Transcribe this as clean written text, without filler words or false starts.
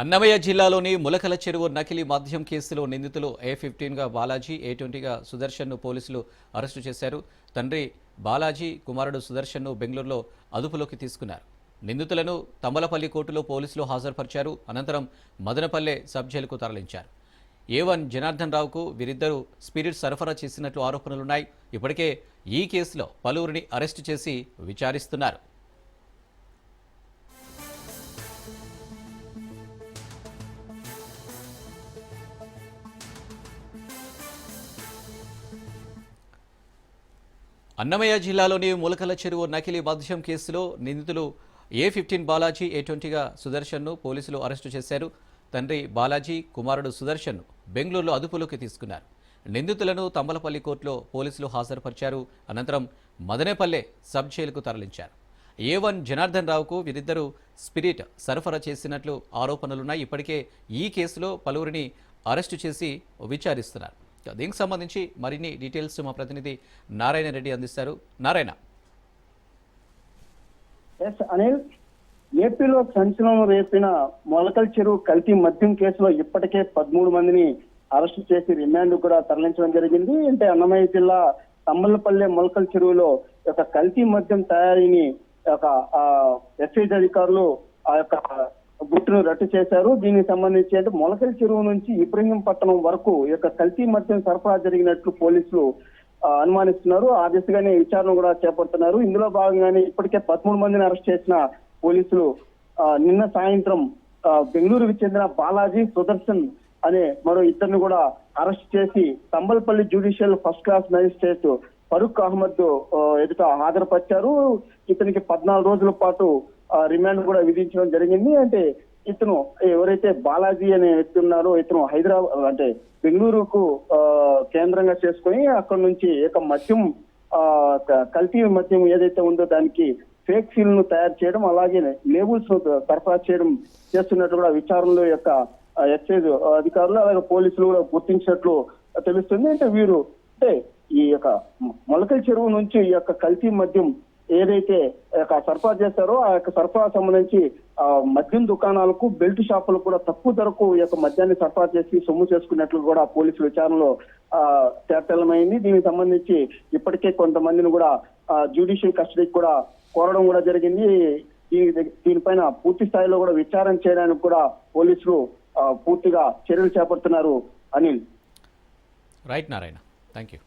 అన్నమయ్య జిల్లాలోని ములకల చెరువు నకిలీ మద్యం కేసులో నిందితులు A15గా బాలాజీ, A20గా సుదర్శన్ను పోలీసులు అరెస్టు చేశారు. తండ్రి బాలాజీ, కుమారుడు సుదర్శన్ను బెంగళూరులో అదుపులోకి తీసుకున్నారు. నిందితులను తమ్మలపల్లి కోర్టులో పోలీసులు హాజరుపరిచారు. అనంతరం మదనపల్లె సబ్ జైలుకు తరలించారు. A1 జనార్దన్ రావుకు వీరిద్దరూ స్పిరిట్ సరఫరా చేసినట్లు ఆరోపణలున్నాయి. ఇప్పటికే ఈ కేసులో పలువురిని అరెస్టు చేసి విచారిస్తున్నారు. అన్నమయ్య జిల్లాలోని ములకల చెరువు నకిలీ మద్యం కేసులో నిందితులు A15 బాలాజీ, A20గా సుదర్శన్ను పోలీసులు అరెస్టు చేశారు. తండ్రి బాలాజీ, కుమారుడు సుదర్శన్ను బెంగళూరులో అదుపులోకి తీసుకున్నారు. నిందితులను తమ్మలపల్లి కోర్టులో పోలీసులు హాజరుపరిచారు. అనంతరం మదనేపల్లె సబ్ జైలుకు తరలించారు. A1 జనార్దన్ రావుకు వీరిద్దరూ స్పిరిట్ సరఫరా చేసినట్లు ఆరోపణలున్నాయి. ఇప్పటికే ఈ కేసులో పలువురిని అరెస్టు చేసి విచారిస్తున్నారు. దీనికి సంబంధించి మరిన్ని డీటెయిల్స్ మా ప్రతినిధి నారాయణ రెడ్డి అందిస్తారు. నారాయణ. అనిల్, ఏపీలో సంచలనం రేపిన మొలకల చెరువు కల్తీ మద్యం కేసులో ఇప్పటికే 13 మందిని అరెస్టు చేసి రిమాండ్ కూడా తరలించడం జరిగింది. అంటే అన్నమయ్య జిల్లా తమ్మలపల్లె మొలకల చెరువులో ఒక కల్తీ మద్యం తయారీని ఒక ఎక్సైజ్ అధికారులు ఆ యొక్క గుట్టును రట్టు చేశారు. దీనికి సంబంధించి అంటే మొలకల చెరువు నుంచి ఇబ్రహీంపట్నం వరకు ఈ యొక్క కల్తీ మద్యం సరఫరా జరిగినట్లు పోలీసులు అనుమానిస్తున్నారు. ఆ దిశగానే విచారణ కూడా చేపడుతున్నారు. ఇందులో భాగంగానే ఇప్పటికే 13 మందిని అరెస్ట్ చేసిన పోలీసులు నిన్న సాయంత్రం బెంగళూరుకు చెందిన బాలాజీ, సుదర్శన్ అనే మరో ఇద్దరిని కూడా అరెస్ట్ చేసి Thamballapalle judicial first class magistrate Farooq Ahmed ఎదుట హాజరుపరిచారు. ఇతనికి 14 రోజుల పాటు రిమాండ్ కూడా విధించడం జరిగింది. అంటే ఇతను ఎవరైతే బాలాజీ అనే వ్యక్తి ఉన్నారో ఇతను హైదరాబాద్ అంటే బెంగళూరుకు కేంద్రంగా చేసుకుని అక్కడ నుంచి మద్యం కల్తీ మద్యం ఏదైతే ఉందో దానికి ఫేక్ సీల్ ను తయారు చేయడం, అలాగే లేబుల్స్ ను సరఫరా చేయడం చేస్తున్నట్టు కూడా విచారణలో యొక్క ఎక్సైజ్ అధికారులు అలాగే పోలీసులు కూడా గుర్తించినట్లు తెలుస్తుంది. అంటే వీరు అంటే ఈ యొక్క మొలకల చెరువు నుంచి ఈ యొక్క కల్తీ మద్యం ఏదైతే సరఫరా చేస్తారో ఆ యొక్క సరఫరా సంబంధించి మద్యం దుకాణాలకు, బెల్ట్ షాపులకు కూడా తక్కువ ధరకు ఈ యొక్క మద్యాన్ని సరఫరా చేసి సొమ్ము చేసుకున్నట్లు కూడా పోలీసుల విచారణలో తేటమైంది. దీనికి సంబంధించి ఇప్పటికే కొంతమందిని కూడా జ్యుడిషియల్ కస్టడీకి కూడా కోరడం కూడా జరిగింది. దీనిపైన పూర్తి స్థాయిలో కూడా విచారణ చేయడానికి కూడా పోలీసులు పూర్తిగా చర్యలు చేపడుతున్నారు. Anil. Right Narayana, thank you.